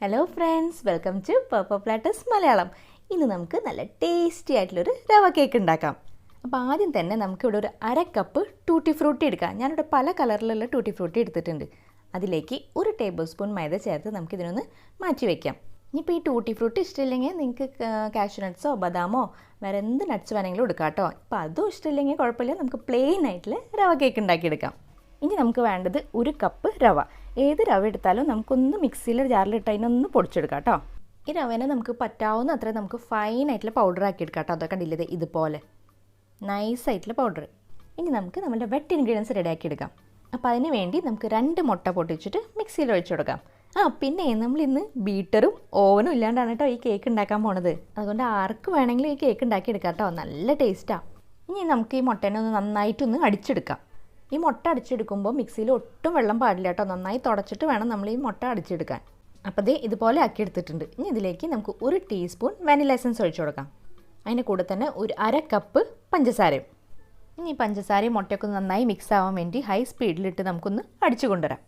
Hello friends, welcome to Platters Malayalam. ഇന്ന് നമുക്ക് നല്ല ടേസ്റ്റി ആയിട്ടുള്ളൊരു റവ കേക്ക് ഉണ്ടാക്കാം. അപ്പോൾ ആദ്യം തന്നെ നമുക്കിവിടെ ഒരു അര കപ്പ് ടൂട്ടി ഫ്രൂട്ടി എടുക്കാം. ഞാനിവിടെ പല കളറിലുള്ള ടൂട്ടി ഫ്രൂട്ടി എടുത്തിട്ടുണ്ട്. അതിലേക്ക് 1 ടേബിൾ സ്പൂൺ മൈദ ചേർത്ത് നമുക്കിതിനൊന്ന് മാറ്റി വയ്ക്കാം. ഇനിയിപ്പോൾ ഈ ടൂട്ടി ഫ്രൂട്ടി ഇഷ്ടമില്ലെങ്കിൽ നിങ്ങൾക്ക് കാഷ്യൂ നട്ട്സോ ബദാമോ വേറെ എന്ത് നട്ട്സ് വേണമെങ്കിലും എടുക്കാം കേട്ടോ. ഇപ്പോൾ അതും ഇഷ്ടമില്ലെങ്കിൽ കുഴപ്പമില്ല, നമുക്ക് പ്ലെയിൻ ആയിട്ടുള്ള റവ കേക്ക് ഉണ്ടാക്കിയെടുക്കാം. ഇനി നമുക്ക് വേണ്ടത് 1 കപ്പ് റവ. ഏത് റവ എടുത്താലും നമുക്കൊന്ന് മിക്സിയിലെ ജാറിലിട്ട് അതിനൊന്ന് പൊടിച്ചെടുക്കാം കേട്ടോ. ഈ റവേനെ നമുക്ക് പറ്റാവുന്ന അത്ര നമുക്ക് ഫൈനായിട്ടുള്ള പൗഡർ ആക്കി എടുക്കാം കേട്ടോ. അതൊക്കെ കണ്ടില്ലേ, ഇതുപോലെ നൈസായിട്ടുള്ള പൗഡർ. ഇനി നമുക്ക് നമ്മുടെ വെറ്റ് ഇൻഗ്രീഡിയൻസ് റെഡിയാക്കി എടുക്കാം. അപ്പോൾ അതിന് വേണ്ടി നമുക്ക് 2 മുട്ട പൊട്ടിച്ചിട്ട് മിക്സിയിൽ ഒഴിച്ചു കൊടുക്കാം. പിന്നെ നമ്മളിന്ന് ബീറ്ററും ഓവനും ഇല്ലാണ്ടാണ് കേട്ടോ ഈ കേക്ക് ഉണ്ടാക്കാൻ പോണത്. അതുകൊണ്ട് ആർക്ക് വേണമെങ്കിലും ഈ കേക്ക് ഉണ്ടാക്കിയെടുക്കാം കേട്ടോ, നല്ല ടേസ്റ്റാണ്. ഇനി നമുക്ക് ഈ മുട്ടേനെ ഒന്ന് നന്നായിട്ടൊന്ന് അടിച്ചെടുക്കാം. ഈ മുട്ട അടിച്ചെടുക്കുമ്പോൾ മിക്സിയിൽ ഒട്ടും വെള്ളം പാടില്ല കേട്ടോ, നന്നായി തുടച്ചിട്ട് വേണം നമ്മൾ ഈ മുട്ട അടിച്ചെടുക്കാൻ. അപ്പോൾ ഇതുപോലെ ആക്കിയെടുത്തിട്ടുണ്ട്. ഇനി ഇതിലേക്ക് നമുക്ക് 1 ടീസ്പൂൺ വാനില എസൻസ് ഒഴിച്ചു കൊടുക്കാം. അതിൻ്റെ കൂടെ തന്നെ ഒരു അര കപ്പ് പഞ്ചസാരയും. ഇനി പഞ്ചസാരയും മുട്ടയൊക്കെ നന്നായി മിക്സ് ആവാൻ വേണ്ടി ഹൈ സ്പീഡിലിട്ട് നമുക്കൊന്ന് അടിച്ചു കൊണ്ടുവരാം.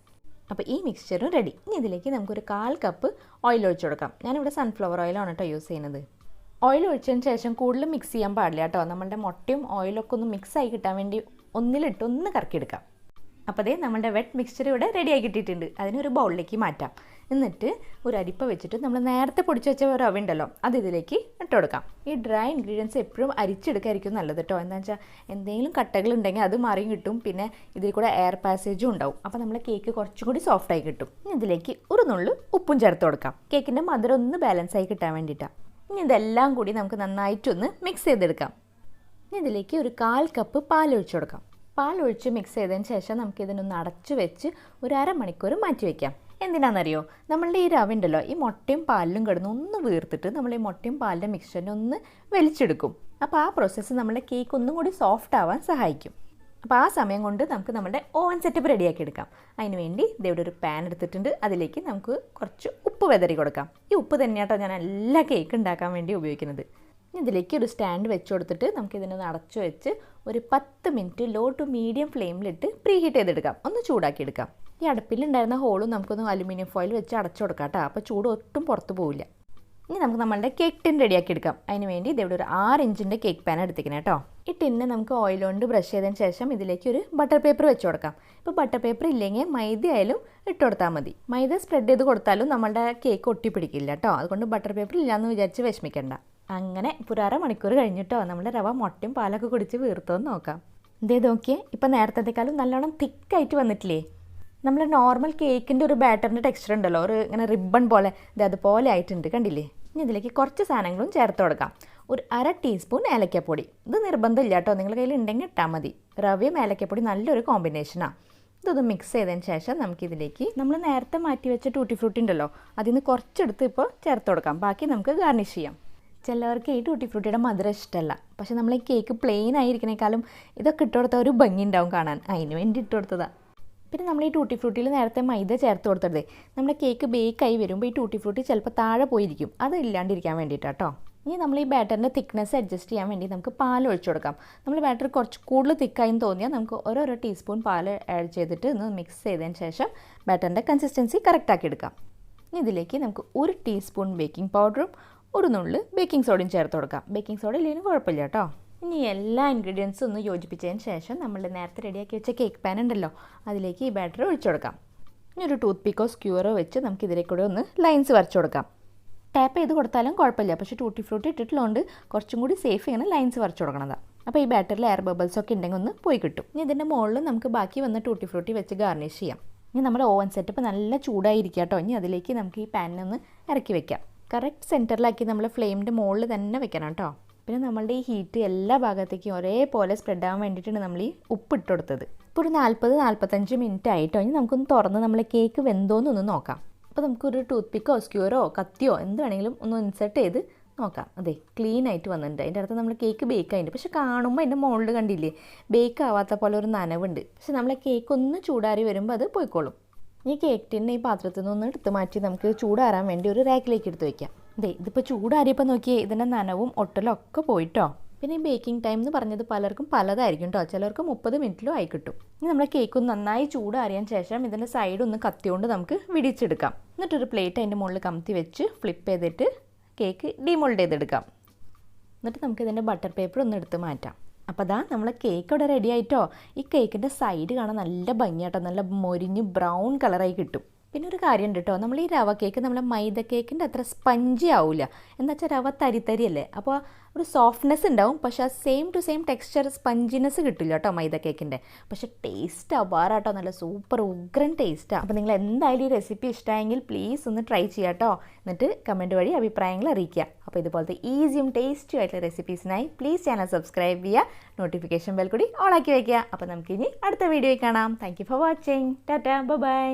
അപ്പോൾ ഈ മിക്സ്ചറും റെഡി. ഇനി ഇതിലേക്ക് നമുക്കൊരു 1/4 കപ്പ് ഓയിൽ ഒഴിച്ചു കൊടുക്കാം. ഞാനിവിടെ സൺഫ്ലവർ ഓയിലാണ് കേട്ടോ യൂസ് ചെയ്യുന്നത്. ഓയിൽ ഒഴിച്ചതിന് ശേഷം കൂടുതൽ മിക്സ് ചെയ്യാൻ പാടില്ല കേട്ടോ. നമ്മളുടെ മുട്ടയും ഓയിലൊക്കെ ഒന്ന് മിക്സായി കിട്ടാൻ വേണ്ടി ഒന്നിലിട്ട് ഒന്ന് കറക്കിയെടുക്കാം. അപ്പോൾ നമ്മുടെ വെറ്റ് മിക്സ്ചർ ഇവിടെ റെഡിയായി കിട്ടിയിട്ടുണ്ട്. അതിനൊരു ബൗളിലേക്ക് മാറ്റാം. എന്നിട്ട് ഒരു അരിപ്പ വെച്ചിട്ട് നമ്മൾ നേരത്തെ പൊടിച്ച് വെച്ച റവ ഉണ്ടല്ലോ, അത് ഇതിലേക്ക് ഇട്ട് കൊടുക്കാം. ഈ ഡ്രൈ ഇൻഗ്രീഡിയൻസ് എപ്പോഴും അരിച്ചെടുക്കായിരിക്കും നല്ലത് കേട്ടോ. എന്താണെന്ന് വെച്ചാൽ എന്തെങ്കിലും കട്ടകളുണ്ടെങ്കിൽ അത് മാറിയും കിട്ടും, പിന്നെ ഇതിൽ കൂടെ എയർ പാസേജും ഉണ്ടാവും. അപ്പോൾ നമ്മളെ കേക്ക് കുറച്ചും കൂടി സോഫ്റ്റായി കിട്ടും. ഇനി ഇതിലേക്ക് ഒരു നുള്ളു ഉപ്പും ചേർത്ത് കൊടുക്കാം, കേക്കിൻ്റെ മധുരം ഒന്ന് ബാലൻസ് ആയി കിട്ടാൻ വേണ്ടിയിട്ടാണ്. ഇനി ഇതെല്ലാം കൂടി നമുക്ക് നന്നായിട്ടൊന്ന് മിക്സ് ചെയ്തെടുക്കാം. ഇനി ഇതിലേക്ക് ഒരു 1/4 കപ്പ് പാലൊഴിച്ച് കൊടുക്കാം. പാലൊഴിച്ച് മിക്സ് ചെയ്തതിന് ശേഷം നമുക്കിതിനൊന്ന് അടച്ചു വെച്ച് ഒരു അരമണിക്കൂർ മാറ്റി വയ്ക്കാം. എന്തിനാണെന്നറിയോ, നമ്മളുടെ ഈ റവ ഉണ്ടല്ലോ, ഈ മുട്ടയും പാലിലും കിടന്ന് ഒന്ന് വീർത്തിട്ട് നമ്മൾ ഈ മുട്ടയും പാലിൻ്റെ മിക്സ്ചറിനെ ഒന്ന് വലിച്ചെടുക്കും. അപ്പോൾ ആ പ്രോസസ്സ് നമ്മുടെ കേക്ക് ഒന്നും കൂടി സോഫ്റ്റ് ആവാൻ സഹായിക്കും. അപ്പോൾ ആ സമയം കൊണ്ട് നമുക്ക് നമ്മുടെ ഓവൻ സെറ്റപ്പ് റെഡിയാക്കി എടുക്കാം. അതിന് വേണ്ടി ഇവിടെ ഒരു പാൻ എടുത്തിട്ടുണ്ട്. അതിലേക്ക് നമുക്ക് കുറച്ച് ഉപ്പ് വിതറി കൊടുക്കാം. ഈ ഉപ്പ് തന്നെയാട്ടോ ഞാൻ എല്ലാ കേക്ക് ഉണ്ടാക്കാൻ വേണ്ടി ഉപയോഗിക്കുന്നത്. ഇതിലേക്ക് ഒരു സ്റ്റാൻഡ് വെച്ച് കൊടുത്തിട്ട് നമുക്കിതിനൊന്ന് അടച്ചു വെച്ച് ഒരു 10 മിനിറ്റ് ലോ ടു മീഡിയം ഫ്ലെയിമിലിട്ട് പ്രീ ഹീറ്റ് ചെയ്തെടുക്കാം, ഒന്ന് ചൂടാക്കിയെടുക്കാം. ഈ അടുപ്പിലുണ്ടായിരുന്ന ഹോളും നമുക്കൊന്ന് അലുമിനിയം ഫോയിൽ വെച്ച് അടച്ചു കൊടുക്കാം കേട്ടോ. അപ്പോൾ ചൂട് ഒട്ടും പുറത്ത് പോവില്ല. ഇനി നമുക്ക് നമ്മളുടെ കേക്ക് ടിൻ റെഡിയാക്കി എടുക്കാം. അതിന് വേണ്ടി ഇവിടെ ഒരു 6 ഇഞ്ചിൻ്റെ കേക്ക് പാൻ എടുത്തിരിക്കണം കേട്ടോ. ഈ ടിന്നെ നമുക്ക് ഓയിൽ കൊണ്ട് ബ്രഷ് ചെയ്തതിന് ശേഷം ഇതിലേക്ക് ഒരു ബട്ടർ പേപ്പർ വെച്ച് കൊടുക്കാം. ഇപ്പോൾ ബട്ടർ പേപ്പർ ഇല്ലെങ്കിൽ മൈദ ആയാലും ഇട്ട് കൊടുത്താൽ മതി. മൈദ സ്പ്രെഡ് ചെയ്ത് കൊടുത്താലും നമ്മളുടെ കേക്ക് ഒട്ടിപ്പിടിക്കില്ല കേട്ടോ. അതുകൊണ്ട് ബട്ടർ പേപ്പർ ഇല്ലയെന്ന് വിചാരിച്ച് വിഷമിക്കണ്ട. അങ്ങനെ ഇപ്പോൾ ഒരു അരമണിക്കൂർ കഴിഞ്ഞിട്ടോ നമ്മുടെ റവ മുട്ടയും പാലൊക്കെ കുടിച്ച് വീർത്തോന്ന് നോക്കാം. നോക്കിയേ, ഇപ്പോൾ നേരത്തേക്കാളും നല്ലോണം തിക്കായിട്ട് വന്നിട്ടില്ലേ? നമ്മൾ നോർമൽ കേക്കിൻ്റെ ഒരു ബാറ്ററിൻ്റെ ടെക്സ്ചർ ഉണ്ടല്ലോ, ഒരു ഇങ്ങനെ റിബൺ പോലെ അതുപോലെ ആയിട്ടുണ്ട്, കണ്ടില്ലേ? ഇനി ഇതിലേക്ക് കുറച്ച് സാധനങ്ങളും ചേർത്ത് കൊടുക്കാം. ഒരു അര ടീസ്പൂൺ ഏലക്കപ്പൊടി. ഇത് നിർബന്ധമില്ല കേട്ടോ, നിങ്ങളുടെ കയ്യിൽ ഉണ്ടെങ്കിൽ ഇട്ടാൽ മതി. റവയും ഏലക്കപ്പൊടി നല്ലൊരു കോമ്പിനേഷനാണ്. ഇതൊന്ന് മിക്സ് ചെയ്തതിന് ശേഷം നമുക്കിതിലേക്ക് നമ്മൾ നേരത്തെ മാറ്റി വെച്ച ടൂട്ടി ഫ്രൂട്ടി ഉണ്ടല്ലോ, അതിൽ നിന്ന് കുറച്ചെടുത്ത് ഇപ്പോൾ ചേർത്ത് കൊടുക്കാം. ബാക്കി നമുക്ക് ഗാർണിഷ് ചെയ്യാം. ചിലവർക്ക് ഈ ടൂട്ടി ഫ്രൂട്ടിയുടെ മധുരം ഇഷ്ടമല്ല, പക്ഷേ നമ്മൾ ഈ കേക്ക് പ്ലെയിൻ ആയിരിക്കണേക്കാളും ഇതൊക്കെ ഇട്ട് കൊടുത്താൽ ഒരു ഭംഗി ഉണ്ടാവും കാണാൻ, അതിന് വേണ്ടി ഇട്ട് കൊടുത്തതാണ്. പിന്നെ നമ്മൾ ഈ ടൂട്ടി ഫ്രൂട്ടിയിൽ നേരത്തെ മൈദ ചേർത്ത് കൊടുത്തതേ നമ്മുടെ കേക്ക് ബേക്കായി വരുമ്പോൾ ഈ ടൂട്ടി ഫ്രൂട്ടി ചിലപ്പോൾ താഴെ പോയിരിക്കും, അത് ഇല്ലാണ്ടിരിക്കാൻ വേണ്ടിയിട്ടാണ് കേട്ടോ. ഇനി നമ്മൾ ഈ ബാറ്ററിൻ്റെ തിക്നെസ് അഡ്ജസ്റ്റ് ചെയ്യാൻ വേണ്ടി നമുക്ക് പാൽ ഒഴിച്ചു കൊടുക്കാം. നമ്മൾ ബാറ്റർ കുറച്ച് കൂടുതൽ തിക്കായി തോന്നിയാൽ നമുക്ക് ഓരോ ടീസ്പൂൺ പാൽ ആഡ് ചെയ്തിട്ട് ഒന്ന് മിക്സ് ചെയ്തതിന് ശേഷം ബാറ്ററിൻ്റെ കൺസിസ്റ്റൻസി കറക്റ്റാക്കി എടുക്കാം. ഇനി ഇതിലേക്ക് നമുക്ക് 1 ടീസ്പൂൺ ബേക്കിംഗ് പൗഡറും ഒരു നുള്ളു ബേക്കിംഗ് സോഡയും ചേർത്ത് കൊടുക്കാം. ബേക്കിംഗ് സോഡ ഇല്ലെങ്കിലും കുഴപ്പമില്ല കേട്ടോ. ഇനി എല്ലാ ഇൻഗ്രീഡിയൻസും ഒന്ന് യോജിപ്പിച്ചതിന് ശേഷം നമ്മൾ നേരത്തെ റെഡിയാക്കി വെച്ച കേക്ക് പാൻ ഉണ്ടല്ലോ, അതിലേക്ക് ഈ ബാറ്റർ ഒഴിച്ചു കൊടുക്കാം. ഇനി ഒരു ടൂത്ത് പിക്കോ സ്ക്യൂറോ വെച്ച് നമുക്ക് ഇതിലേക്കൂടെ ഒന്ന് ലൈൻസ് വരച്ചു കൊടുക്കാം. ടാപ്പ് ചെയ്ത് കൊടുത്താലും കുഴപ്പമില്ല, പക്ഷേ ടൂട്ടി ഫ്രൂട്ടി ഇട്ടിട്ടുള്ളതുകൊണ്ട് കുറച്ചും കൂടി സേഫ് ഇങ്ങനെ ലൈൻസ് വരച്ചു കൊടുക്കണതാണ്. അപ്പോൾ ഈ ബാറ്ററിൽ എയർ ബബിൾസ് ഒക്കെ ഉണ്ടെങ്കിൽ ഒന്ന് പോയി കിട്ടും. ഇനി ഇതിൻ്റെ മുകളിൽ നമുക്ക് ബാക്കി വന്ന ടൂട്ടി ഫ്രൂട്ടി വെച്ച് ഗാർണിഷ് ചെയ്യാം. ഇനി നമ്മുടെ ഓവൻ സെറ്റപ്പ് നല്ല ചൂടായിരിക്കുക കേട്ടോ. ഇനി അതിലേക്ക് നമുക്ക് ഈ പാനിനൊന്ന് ഇറക്കി വെക്കാം. കറക്റ്റ് സെൻറ്ററിലാക്കി നമ്മൾ ഫ്ലെയിമിൻ്റെ മുകളിൽ തന്നെ വെക്കണം കേട്ടോ. പിന്നെ നമ്മളുടെ ഈ ഹീറ്റ് എല്ലാ ഭാഗത്തേക്കും ഒരേപോലെ സ്പ്രെഡ് ആവാൻ വേണ്ടിയിട്ടാണ് നമ്മൾ ഈ ഉപ്പ് ഇട്ട് കൊടുത്തത്. ഇപ്പോൾ ഒരു 40-45 മിനിറ്റ് ആയിട്ടോ. ഇനി നമുക്കൊന്ന് തുറന്ന് നമ്മളെ കേക്ക് വെന്തോന്നൊന്ന് നോക്കാം. അപ്പോൾ നമുക്കൊരു ടൂത്ത് പിക്കോ സ്ക്യൂറോ കത്തിയോ എന്ത് വേണമെങ്കിലും ഒന്ന് ഇൻസെർട്ട് ചെയ്ത് നോക്കാം. ക്ലീൻ ആയിട്ട് വന്നിട്ടുണ്ട്. അതിൻ്റെ അടുത്ത് നമ്മൾ കേക്ക് ബേക്ക് ആയിട്ടുണ്ട്, പക്ഷെ കാണുമ്പോൾ അതിൻ്റെ മുകളിൽ കണ്ടില്ലേ ബേക്ക് ആവാത്ത പോലെ ഒരു നനവുണ്ട്. പക്ഷെ നമ്മളെ കേക്ക് ഒന്ന് ചൂടാറി വരുമ്പോൾ അത് പോയിക്കോളും. ഈ കേക്ക് ടിന്നെ ഈ പാത്രത്തിൽ നിന്ന് എടുത്ത് മാറ്റി നമുക്ക് ചൂടാറാൻ വേണ്ടി ഒരു റാക്കിലേക്ക് എടുത്ത് വയ്ക്കാം. ഇതിപ്പോൾ ചൂടാറിയപ്പോൾ നോക്കിയേ ഇതിൻ്റെ നനവും ഒട്ടലും ഒക്കെ പോയിട്ടോ. പിന്നെ ഈ ബേക്കിംഗ് ടൈം എന്ന് പറഞ്ഞത് പലർക്കും പലതായിരിക്കും കേട്ടോ. ചിലർക്ക് 30 മിനിറ്റിലും ആയി കിട്ടും. ഇനി നമ്മുടെ കേക്ക് ഒന്ന് നന്നായി ചൂടാറിയതിന് ശേഷം ഇതിൻ്റെ സൈഡ് ഒന്ന് കത്തിയോണ്ട് നമുക്ക് വിടിച്ചെടുക്കാം. എന്നിട്ടൊരു പ്ലേറ്റ് അതിൻ്റെ മുകളിൽ കമത്തി വെച്ച് ഫ്ലിപ്പ് ചെയ്തിട്ട് കേക്ക് ഡിമോൾഡ് ചെയ്തെടുക്കാം. എന്നിട്ട് നമുക്ക് ഇതിൻ്റെ ബട്ടർ പേപ്പർ ഒന്ന് എടുത്ത് മാറ്റാം. അപ്പോൾ അതാ നമ്മളെ കേക്ക് ഇവിടെ റെഡി ആയിട്ടോ. ഈ കേക്കിൻ്റെ സൈഡ് കാണാൻ നല്ല ഭംഗിയാട്ടോ, നല്ല മൊരിഞ്ഞ് ബ്രൗൺ കളറായി കിട്ടും. പിന്നെ ഒരു കാര്യം ഉണ്ട് കേട്ടോ, നമ്മൾ ഈ റവ കേക്ക് നമ്മളെ മൈദ കേക്കിൻ്റെ അത്ര സ്പഞ്ചി ആവില്ല. എന്താ വെച്ചാൽ റവ തരിയല്ലേ, അപ്പോൾ ഒരു സോഫ്റ്റ്നെസ് ഉണ്ടാവും. പക്ഷേ ആ സെയിം ടു സെയിം ടെക്സ്ചർ സ്പഞ്ചിനെസ് കിട്ടില്ല കേട്ടോ മൈദ കേക്കിൻ്റെ. പക്ഷേ ടേസ്റ്റ് അപാരാട്ടോ, നല്ല സൂപ്പർ ഉഗ്രൻ ടേസ്റ്റാണ്. അപ്പോൾ നിങ്ങൾ എന്തായാലും ഈ റെസിപ്പി ഇഷ്ടമായെങ്കിൽ പ്ലീസ് ഒന്ന് ട്രൈ ചെയ്യാം കേട്ടോ. എന്നിട്ട് കമൻറ്റ് വഴി അഭിപ്രായങ്ങൾ അറിയിക്കുക. അപ്പോൾ ഇതുപോലത്തെ ഈസിയും ടേസ്റ്റിയും ആയിട്ടുള്ള റെസിപ്പീസിനായി പ്ലീസ് ചാനൽ സബ്സ്ക്രൈബ് ചെയ്യുക, നോട്ടിഫിക്കേഷൻ ബെൽ കൂടി ഓൺ ആക്കി വയ്ക്കുക. അപ്പോൾ നമുക്കിനി അടുത്ത വീഡിയോയിൽ കാണാം. Thank you for watching. Tata, by.